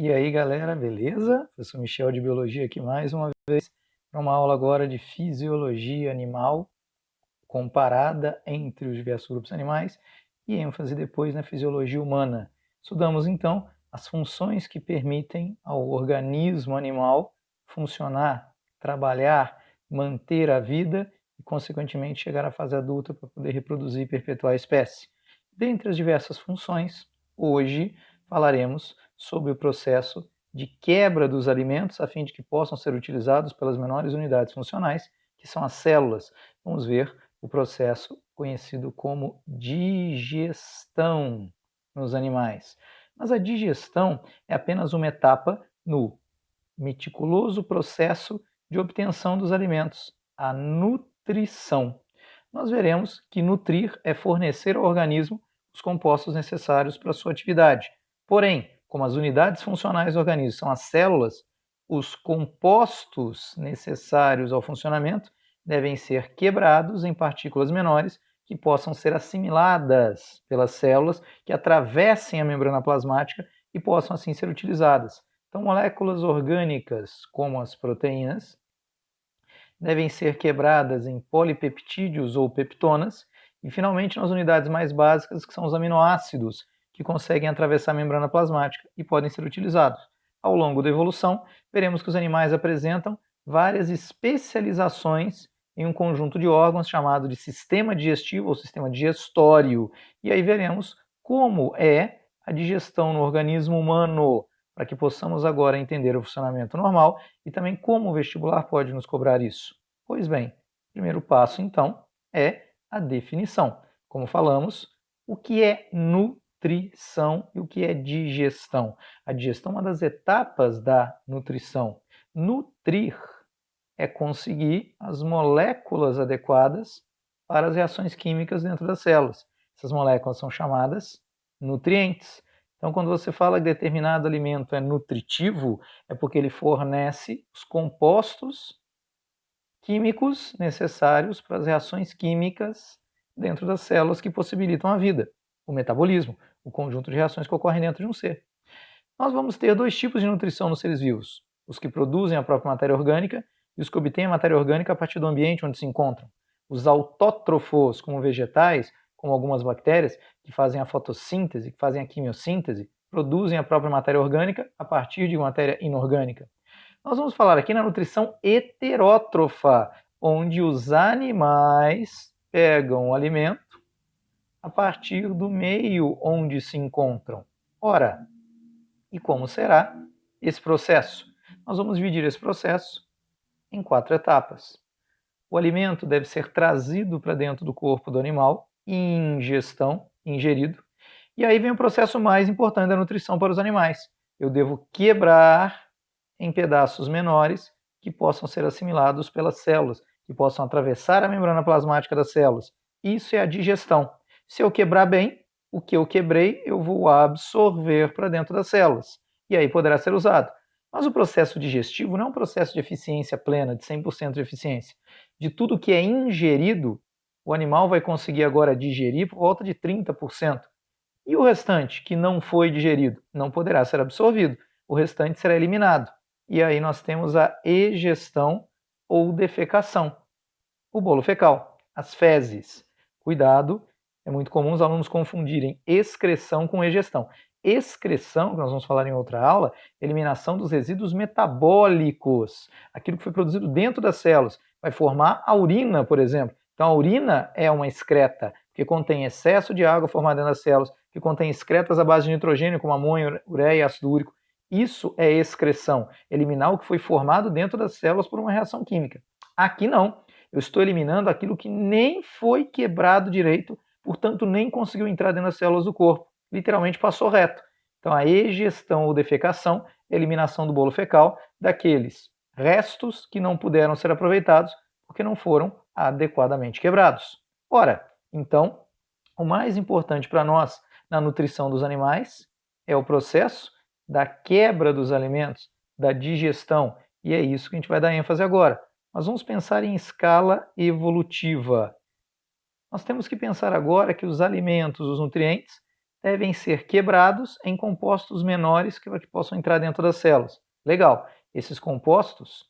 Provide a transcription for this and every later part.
E aí, galera, beleza? Professor Michel de Biologia aqui mais uma vez para uma aula agora de Fisiologia Animal comparada entre os diversos grupos animais e ênfase depois na Fisiologia Humana. Estudamos então as funções que permitem ao organismo animal funcionar, trabalhar, manter a vida e, consequentemente, chegar à fase adulta para poder reproduzir e perpetuar a espécie. Dentre as diversas funções, hoje falaremos sobre o processo de quebra dos alimentos a fim de que possam ser utilizados pelas menores unidades funcionais, que são as células. Vamos ver o processo conhecido como digestão nos animais. Mas a digestão é apenas uma etapa no meticuloso processo de obtenção dos alimentos, a nutrição. Nós veremos que nutrir é fornecer ao organismo os compostos necessários para a sua atividade. Porém, como as unidades funcionais do organismo são as células, os compostos necessários ao funcionamento devem ser quebrados em partículas menores que possam ser assimiladas pelas células, que atravessem a membrana plasmática e possam assim ser utilizadas. Então, moléculas orgânicas, como as proteínas, devem ser quebradas em polipeptídeos ou peptonas, e finalmente nas unidades mais básicas, que são os aminoácidos, que conseguem atravessar a membrana plasmática e podem ser utilizados. Ao longo da evolução, veremos que os animais apresentam várias especializações em um conjunto de órgãos chamado de sistema digestivo ou sistema digestório. E aí veremos como é a digestão no organismo humano, para que possamos agora entender o funcionamento normal e também como o vestibular pode nos cobrar isso. Pois bem, o primeiro passo, então, é a definição. Como falamos, o que é nutrição e o que é digestão? A digestão é uma das etapas da nutrição. Nutrir é conseguir as moléculas adequadas para as reações químicas dentro das células. Essas moléculas são chamadas nutrientes. Então, quando você fala que determinado alimento é nutritivo, é porque ele fornece os compostos químicos necessários para as reações químicas dentro das células que possibilitam a vida, o metabolismo, o conjunto de reações que ocorrem dentro de um ser. Nós vamos ter dois tipos de nutrição nos seres vivos: os que produzem a própria matéria orgânica e os que obtêm a matéria orgânica a partir do ambiente onde se encontram. Os autótrofos, como vegetais, como algumas bactérias, que fazem a fotossíntese, que fazem a quimiossíntese, produzem a própria matéria orgânica a partir de matéria inorgânica. Nós vamos falar aqui na nutrição heterótrofa, onde os animais pegam o alimento a partir do meio onde se encontram. Ora, e como será esse processo? Nós vamos dividir esse processo em 4 etapas. O alimento deve ser trazido para dentro do corpo do animal, ingestão, ingerido. E aí vem o processo mais importante da nutrição para os animais. Eu devo quebrar em pedaços menores que possam ser assimilados pelas células, que possam atravessar a membrana plasmática das células. Isso é a digestão. Se eu quebrar bem, o que eu quebrei eu vou absorver para dentro das células, e aí poderá ser usado. Mas o processo digestivo não é um processo de eficiência plena, de 100% de eficiência. De tudo que é ingerido, o animal vai conseguir agora digerir por volta de 30%. E o restante, que não foi digerido, não poderá ser absorvido. O restante será eliminado. E aí nós temos a egestão ou defecação. O bolo fecal, as fezes. Cuidado, é muito comum os alunos confundirem excreção com egestão. Excreção, que nós vamos falar em outra aula, eliminação dos resíduos metabólicos, aquilo que foi produzido dentro das células, vai formar a urina, por exemplo. Então a urina é uma excreta, que contém excesso de água formada dentro das células, que contém excretas à base de nitrogênio, como amônio, ureia e ácido úrico. Isso é excreção, eliminar o que foi formado dentro das células por uma reação química. Aqui não, eu estou eliminando aquilo que nem foi quebrado direito, portanto nem conseguiu entrar dentro das células do corpo, literalmente passou reto. Então a egestão ou defecação é a eliminação do bolo fecal daqueles restos que não puderam ser aproveitados porque não foram adequadamente quebrados. Ora, então, o mais importante para nós na nutrição dos animais é o processo da quebra dos alimentos, da digestão, e é isso que a gente vai dar ênfase agora. Nós vamos pensar em escala evolutiva. Nós temos que pensar agora que os alimentos, os nutrientes, devem ser quebrados em compostos menores que possam entrar dentro das células. Legal, esses compostos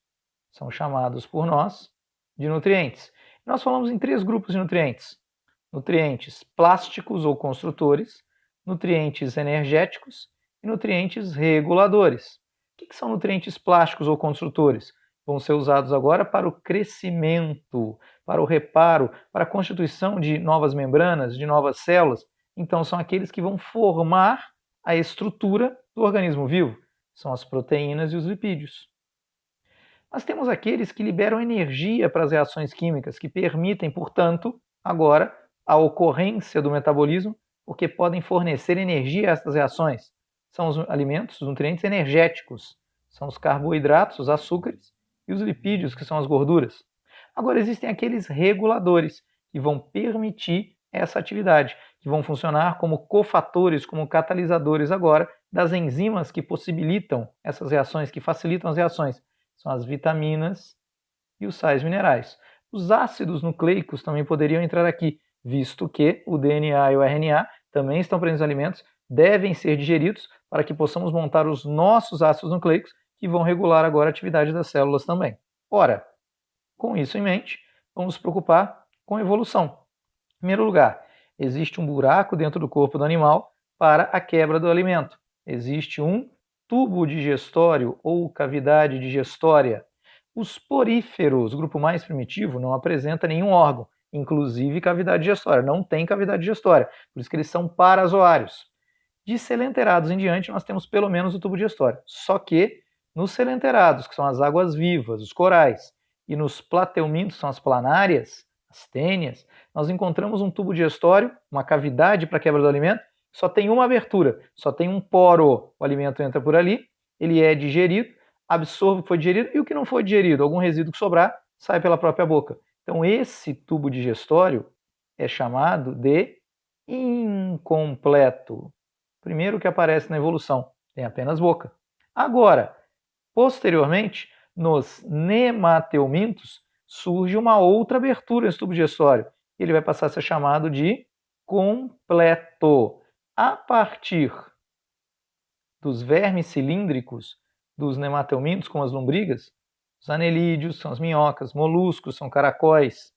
são chamados por nós de nutrientes. Nós falamos em 3 grupos de nutrientes: nutrientes plásticos ou construtores, nutrientes energéticos e nutrientes reguladores. O que são nutrientes plásticos ou construtores? Vão ser usados agora para o crescimento, para o reparo, para a constituição de novas membranas, de novas células. Então, são aqueles que vão formar a estrutura do organismo vivo. São as proteínas e os lipídios. Nós temos aqueles que liberam energia para as reações químicas, que permitem, portanto, agora a ocorrência do metabolismo, porque podem fornecer energia a essas reações. São os alimentos, os nutrientes energéticos, são os carboidratos, os açúcares, e os lipídios, que são as gorduras. Agora, existem aqueles reguladores, que vão permitir essa atividade, que vão funcionar como cofatores, como catalisadores agora das enzimas que possibilitam essas reações, que facilitam as reações. São as vitaminas e os sais minerais. Os ácidos nucleicos também poderiam entrar aqui, visto que o DNA e o RNA também estão presentes nos alimentos, devem ser digeridos para que possamos montar os nossos ácidos nucleicos, que vão regular agora a atividade das células também. Ora, com isso em mente, vamos nos preocupar com a evolução. Em primeiro lugar, existe um buraco dentro do corpo do animal para a quebra do alimento. Existe um tubo digestório ou cavidade digestória. Os poríferos, grupo mais primitivo, não apresenta nenhum órgão, inclusive cavidade digestória. Não tem cavidade digestória, por isso que eles são parazoários. De selenterados em diante, nós temos pelo menos o tubo digestório. Só que nos selenterados, que são as águas vivas, os corais, e nos plateumintos, que são as planárias, as tênias, nós encontramos um tubo digestório, uma cavidade para quebra do alimento, só tem uma abertura, só tem um poro. O alimento entra por ali, ele é digerido, absorve o que foi digerido e o que não foi digerido, algum resíduo que sobrar, sai pela própria boca. Então esse tubo digestório é chamado de incompleto. Primeiro que aparece na evolução, tem apenas boca. Agora, posteriormente, nos nemateumintos, surge uma outra abertura nesse tubo digestório. Ele vai passar a ser chamado de completo. A partir dos vermes cilíndricos dos nemateumintos, como as lombrigas, os anelídeos, são as minhocas, moluscos, são caracóis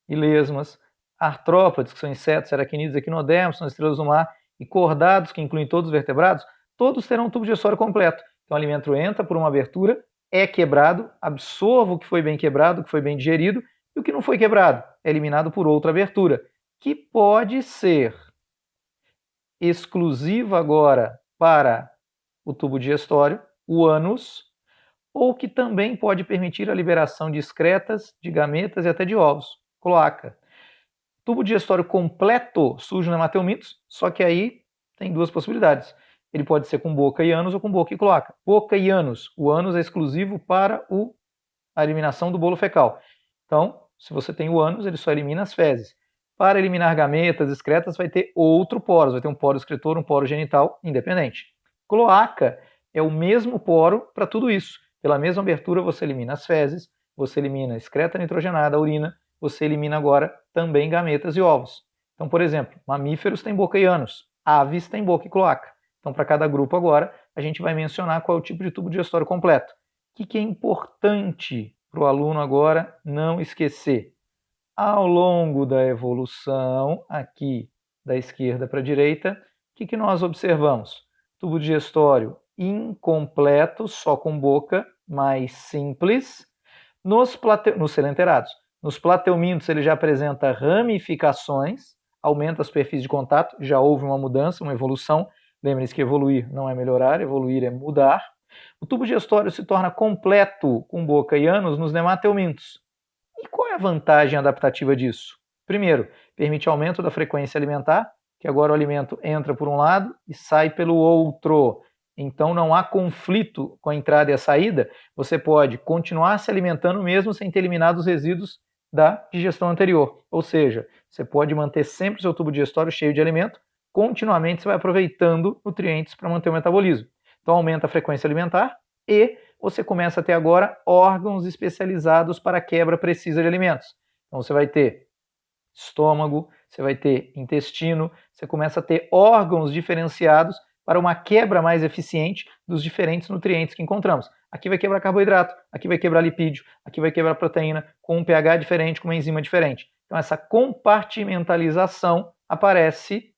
e lesmas, artrópodes, que são insetos, aracnídeos, equinodermos, são estrelas do mar, e cordados, que incluem todos os vertebrados, todos terão um tubo digestório completo. Então o alimento entra por uma abertura, é quebrado, absorve o que foi bem quebrado, o que foi bem digerido, e o que não foi quebrado é eliminado por outra abertura, que pode ser exclusiva agora para o tubo digestório, o ânus, ou que também pode permitir a liberação de excretas, de gametas e até de ovos, cloaca. Tubo digestório completo surge no nemateumintos, só que aí tem 2 possibilidades. Ele pode ser com boca e ânus ou com boca e cloaca. Boca e ânus. O ânus é exclusivo para a eliminação do bolo fecal. Então, se você tem o ânus, ele só elimina as fezes. Para eliminar gametas, excretas, vai ter outro poro. Vai ter um poro excretor, um poro genital independente. Cloaca é o mesmo poro para tudo isso. Pela mesma abertura, você elimina as fezes, você elimina a excreta nitrogenada, a urina, você elimina agora também gametas e ovos. Então, por exemplo, mamíferos têm boca e ânus, aves têm boca e cloaca. Então, para cada grupo agora, a gente vai mencionar qual é o tipo de tubo digestório completo. O que é importante para o aluno agora não esquecer? Ao longo da evolução, aqui da esquerda para a direita, o que nós observamos? Tubo digestório incompleto, só com boca, mais simples. Nos selenterados. Nos plateumintos ele já apresenta ramificações, aumenta a superfície de contato, já houve uma mudança, uma evolução. Lembre-se que evoluir não é melhorar, evoluir é mudar. O tubo digestório se torna completo com boca e ânus nos nemateumintos. E qual é a vantagem adaptativa disso? Primeiro, permite aumento da frequência alimentar, que agora o alimento entra por um lado e sai pelo outro. Então não há conflito com a entrada e a saída, você pode continuar se alimentando mesmo sem ter eliminado os resíduos da digestão anterior. Ou seja, você pode manter sempre o seu tubo digestório cheio de alimento, continuamente você vai aproveitando nutrientes para manter o metabolismo. Então aumenta a frequência alimentar e você começa a ter agora órgãos especializados para a quebra precisa de alimentos. Então você vai ter estômago, você vai ter intestino, você começa a ter órgãos diferenciados para uma quebra mais eficiente dos diferentes nutrientes que encontramos. Aqui vai quebrar carboidrato, aqui vai quebrar lipídio, aqui vai quebrar proteína, com um pH diferente, com uma enzima diferente. Então essa compartimentalização aparece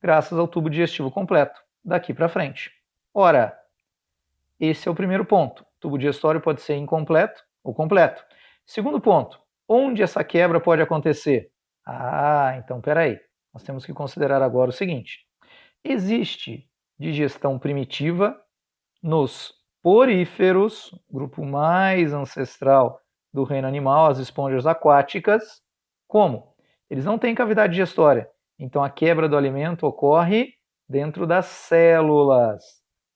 graças ao tubo digestivo completo, daqui para frente. Ora, esse é o primeiro ponto. O tubo digestório pode ser incompleto ou completo. Segundo ponto, onde essa quebra pode acontecer? Então peraí, nós temos que considerar agora o seguinte. Existe digestão primitiva nos poríferos, grupo mais ancestral do reino animal, as esponjas aquáticas. Como? Eles não têm cavidade digestória, então a quebra do alimento ocorre dentro das células.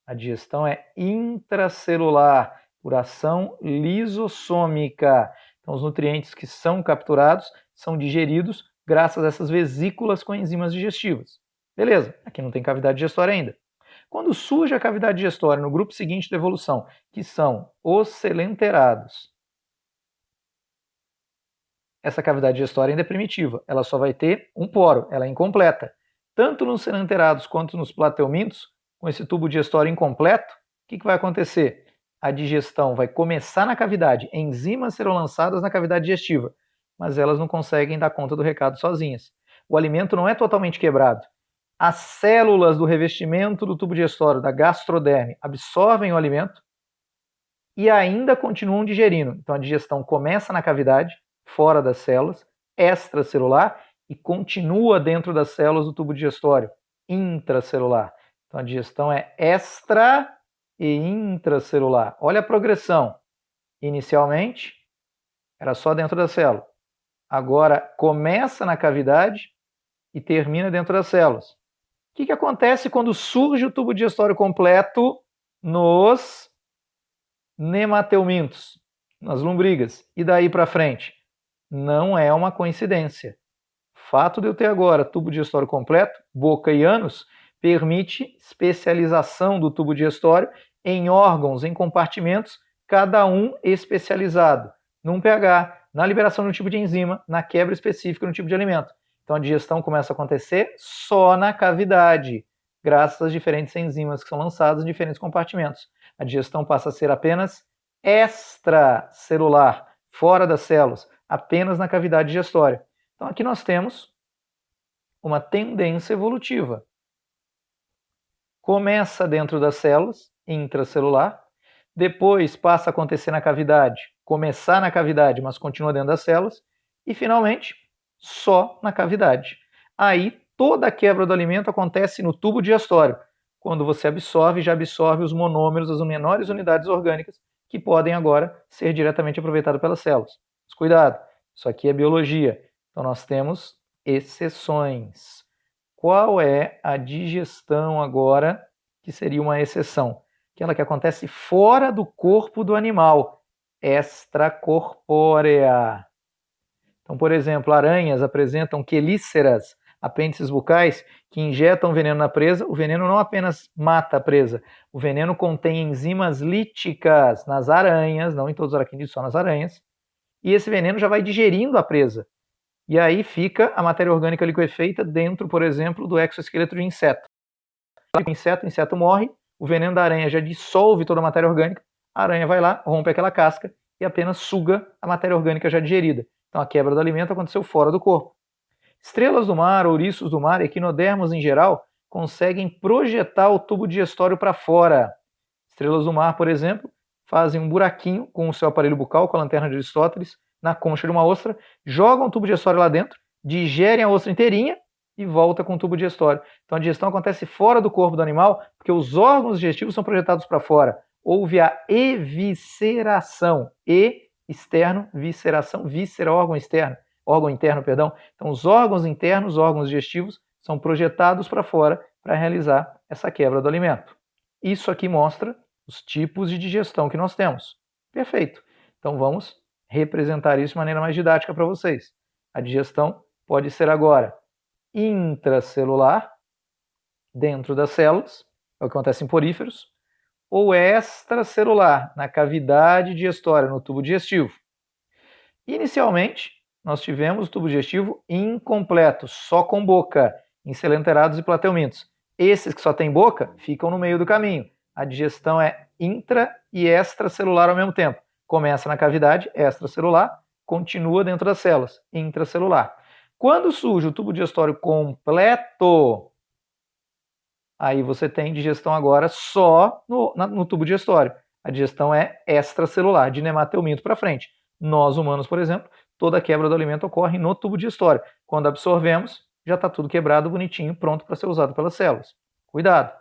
A digestão é intracelular, por ação lisossômica. Então os nutrientes que são capturados são digeridos graças a essas vesículas com enzimas digestivas. Beleza, aqui não tem cavidade digestória ainda. Quando surge a cavidade digestória no grupo seguinte da evolução, que são os selenterados, essa cavidade digestória ainda é primitiva, ela só vai ter um poro, ela é incompleta. Tanto nos selenterados quanto nos plateumintos, com esse tubo digestório incompleto, o que vai acontecer? A digestão vai começar na cavidade, enzimas serão lançadas na cavidade digestiva, mas elas não conseguem dar conta do recado sozinhas. O alimento não é totalmente quebrado. As células do revestimento do tubo digestório, da gastroderme, absorvem o alimento e ainda continuam digerindo. Então a digestão começa na cavidade, fora das células, extracelular, e continua dentro das células do tubo digestório, intracelular. Então a digestão é extra e intracelular. Olha a progressão. Inicialmente, era só dentro da célula. Agora começa na cavidade e termina dentro das células. O que acontece quando surge o tubo digestório completo nos nemateumintos, nas lombrigas? E daí para frente? Não é uma coincidência. O fato de eu ter agora tubo digestório completo, boca e ânus, permite especialização do tubo digestório em órgãos, em compartimentos, cada um especializado num pH, na liberação de um tipo de enzima, na quebra específica no tipo de alimento. Então a digestão começa a acontecer só na cavidade, graças às diferentes enzimas que são lançadas em diferentes compartimentos. A digestão passa a ser apenas extracelular, fora das células, apenas na cavidade digestória. Então aqui nós temos uma tendência evolutiva. Começa dentro das células, intracelular, depois passa a acontecer na cavidade, começar na cavidade, mas continua dentro das células, e finalmente só na cavidade. Aí toda a quebra do alimento acontece no tubo digestório. Quando você absorve, já absorve os monômeros, as menores unidades orgânicas, que podem agora ser diretamente aproveitadas pelas células. Mas cuidado, isso aqui é biologia. Então nós temos exceções. Qual é a digestão agora que seria uma exceção? Aquela que acontece fora do corpo do animal, extracorpórea. Então, por exemplo, aranhas apresentam quelíceras, apêndices bucais, que injetam veneno na presa. O veneno não apenas mata a presa, o veneno contém enzimas líticas nas aranhas, não em todos os aracnídeos, só nas aranhas, e esse veneno já vai digerindo a presa. E aí fica a matéria orgânica liquefeita dentro, por exemplo, do exoesqueleto de inseto. O inseto morre, o veneno da aranha já dissolve toda a matéria orgânica, a aranha vai lá, rompe aquela casca e apenas suga a matéria orgânica já digerida. Então a quebra do alimento aconteceu fora do corpo. Estrelas do mar, ouriços do mar e equinodermos em geral conseguem projetar o tubo digestório para fora. Estrelas do mar, por exemplo, fazem um buraquinho com o seu aparelho bucal, com a lanterna de Aristóteles, na concha de uma ostra, jogam o tubo digestório lá dentro, digerem a ostra inteirinha e volta com o tubo digestório. Então a digestão acontece fora do corpo do animal, porque os órgãos digestivos são projetados para fora. Houve a evisceração. Externo, visceração, víscera, órgão interno, perdão. Então os órgãos internos, órgãos digestivos, são projetados para fora para realizar essa quebra do alimento. Isso aqui mostra os tipos de digestão que nós temos. Perfeito. Então vamos representar isso de maneira mais didática para vocês. A digestão pode ser agora intracelular, dentro das células, é o que acontece em poríferos, ou extracelular, na cavidade digestória, no tubo digestivo. Inicialmente, nós tivemos o tubo digestivo incompleto, só com boca, encelenterados e plateumintos. Esses que só têm boca ficam no meio do caminho. A digestão é intra e extracelular ao mesmo tempo. Começa na cavidade extracelular, continua dentro das células, intracelular. Quando surge o tubo digestório completo, aí você tem digestão agora só no tubo digestório. A digestão é extracelular, de nemateuminto para frente. Nós, humanos, por exemplo, toda a quebra do alimento ocorre no tubo digestório. Quando absorvemos, já está tudo quebrado, bonitinho, pronto para ser usado pelas células. Cuidado!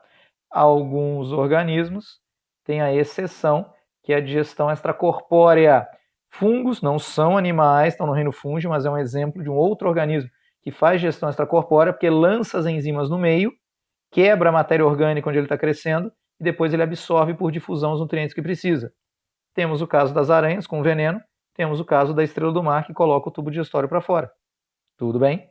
Alguns organismos têm a exceção, que é a digestão extracorpórea. Fungos não são animais, estão no reino fúngeo, mas é um exemplo de um outro organismo que faz digestão extracorpórea, porque lança as enzimas no meio, quebra a matéria orgânica onde ele está crescendo e depois ele absorve por difusão os nutrientes que precisa. Temos o caso das aranhas com veneno, temos o caso da estrela do mar que coloca o tubo digestório para fora. Tudo bem?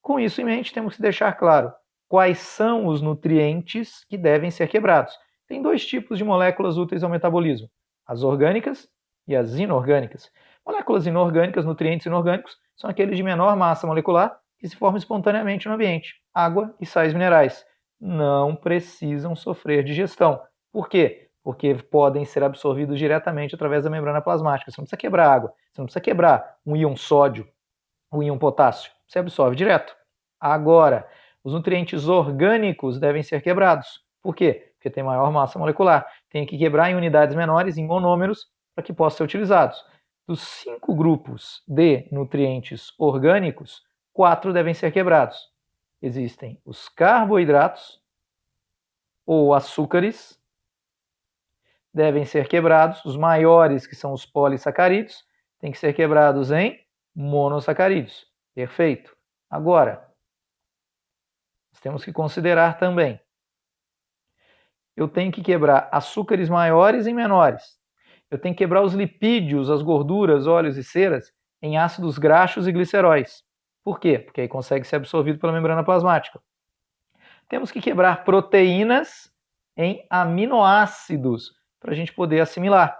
Com isso em mente, temos que deixar claro quais são os nutrientes que devem ser quebrados. Tem dois tipos de moléculas úteis ao metabolismo, as orgânicas e as inorgânicas. Moléculas inorgânicas, nutrientes inorgânicos, são aqueles de menor massa molecular que se formam espontaneamente no ambiente, água e sais minerais. Não precisam sofrer digestão. Por quê? Porque podem ser absorvidos diretamente através da membrana plasmática. Você não precisa quebrar água, você não precisa quebrar um íon sódio, um íon potássio. Você absorve direto. Agora, os nutrientes orgânicos devem ser quebrados. Por quê? Porque tem maior massa molecular. Tem que quebrar em unidades menores, em monômeros, para que possam ser utilizados. Dos 5 grupos de nutrientes orgânicos, 4 devem ser quebrados. Existem os carboidratos ou açúcares, devem ser quebrados. Os maiores, que são os polissacarídeos, têm que ser quebrados em monossacarídeos. Perfeito. Agora, nós temos que considerar também, eu tenho que quebrar açúcares maiores em menores. Eu tenho que quebrar os lipídios, as gorduras, óleos e ceras, em ácidos graxos e gliceróis. Por quê? Porque aí consegue ser absorvido pela membrana plasmática. Temos que quebrar proteínas em aminoácidos, para a gente poder assimilar.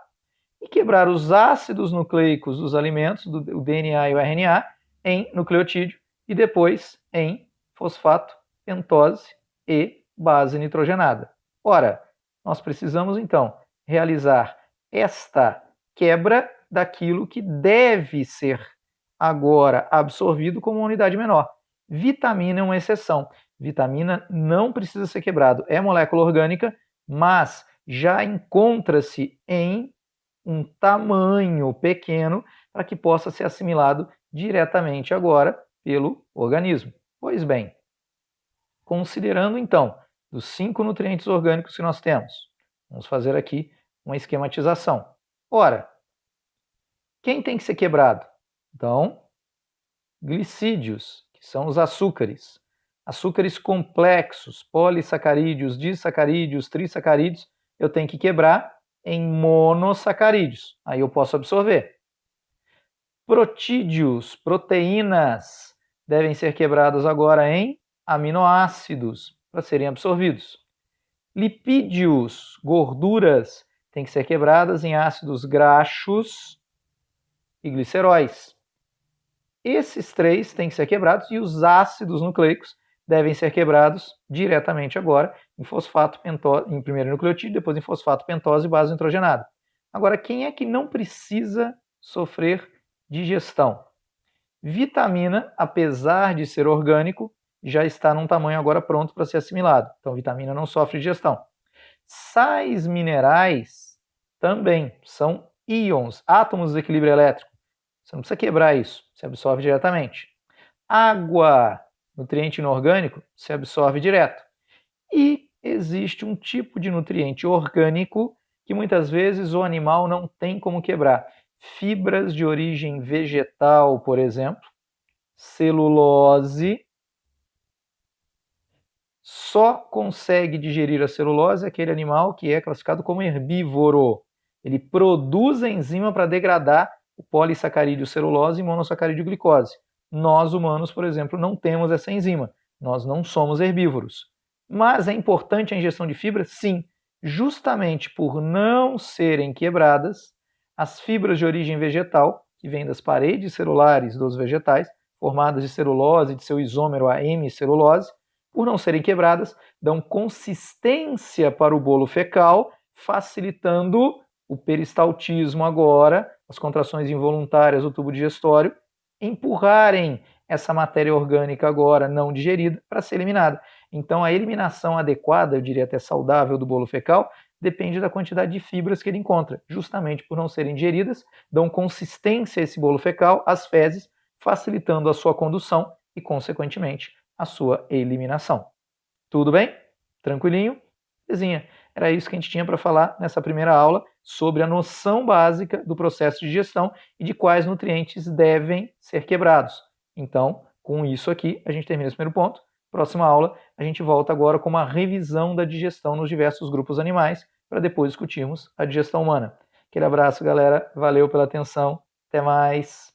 E quebrar os ácidos nucleicos dos alimentos, o DNA e o RNA, em nucleotídeo e depois em fosfato, pentose e base nitrogenada. Ora, nós precisamos então realizar esta quebra daquilo que deve ser agora absorvido como uma unidade menor. Vitamina é uma exceção. Vitamina não precisa ser quebrado. É molécula orgânica, mas já encontra-se em um tamanho pequeno para que possa ser assimilado diretamente agora pelo organismo. Pois bem, considerando então dos 5 nutrientes orgânicos que nós temos, vamos fazer aqui uma esquematização. Ora, quem tem que ser quebrado? Então, glicídios, que são os açúcares. Açúcares complexos, polissacarídeos, disacarídeos, trissacarídeos, eu tenho que quebrar em monossacarídeos. Aí eu posso absorver. Protídeos, proteínas, devem ser quebrados agora em aminoácidos para serem absorvidos. Lipídios, gorduras, têm que ser quebradas em ácidos graxos e gliceróis. Esses 3 têm que ser quebrados e os ácidos nucleicos devem ser quebrados diretamente agora em fosfato, pentose, em primeiro nucleotídeo, depois em fosfato, pentose e base nitrogenada. Agora, quem é que não precisa sofrer digestão? Vitamina, apesar de ser orgânico, já está num tamanho agora pronto para ser assimilado. Então, vitamina não sofre digestão. Sais minerais também são íons, átomos de desequilíbrio elétrico. Você não precisa quebrar isso, você absorve diretamente. Água, nutriente inorgânico, se absorve direto. E existe um tipo de nutriente orgânico que muitas vezes o animal não tem como quebrar. Fibras de origem vegetal, por exemplo, celulose. Só consegue digerir a celulose aquele animal que é classificado como herbívoro. Ele produz a enzima para degradar o polissacarídeo celulose e monossacarídeo glicose. Nós, humanos, por exemplo, não temos essa enzima. Nós não somos herbívoros. Mas é importante a ingestão de fibra? Sim. Justamente por não serem quebradas, as fibras de origem vegetal, que vêm das paredes celulares dos vegetais, formadas de celulose, de seu isômero a hemicelulose, por não serem quebradas, dão consistência para o bolo fecal, facilitando o peristaltismo agora, as contrações involuntárias do tubo digestório, empurrarem essa matéria orgânica agora não digerida para ser eliminada. Então a eliminação adequada, eu diria até saudável, do bolo fecal depende da quantidade de fibras que ele encontra. Justamente por não serem digeridas, dão consistência a esse bolo fecal, às fezes, facilitando a sua condução e, consequentemente, a sua eliminação. Tudo bem? Tranquilinho? Belezinha. Era isso que a gente tinha para falar nessa primeira aula sobre a noção básica do processo de digestão e de quais nutrientes devem ser quebrados. Então, com isso aqui, a gente termina esse primeiro ponto. Próxima aula, a gente volta agora com uma revisão da digestão nos diversos grupos animais, para depois discutirmos a digestão humana. Aquele abraço, galera. Valeu pela atenção. Até mais.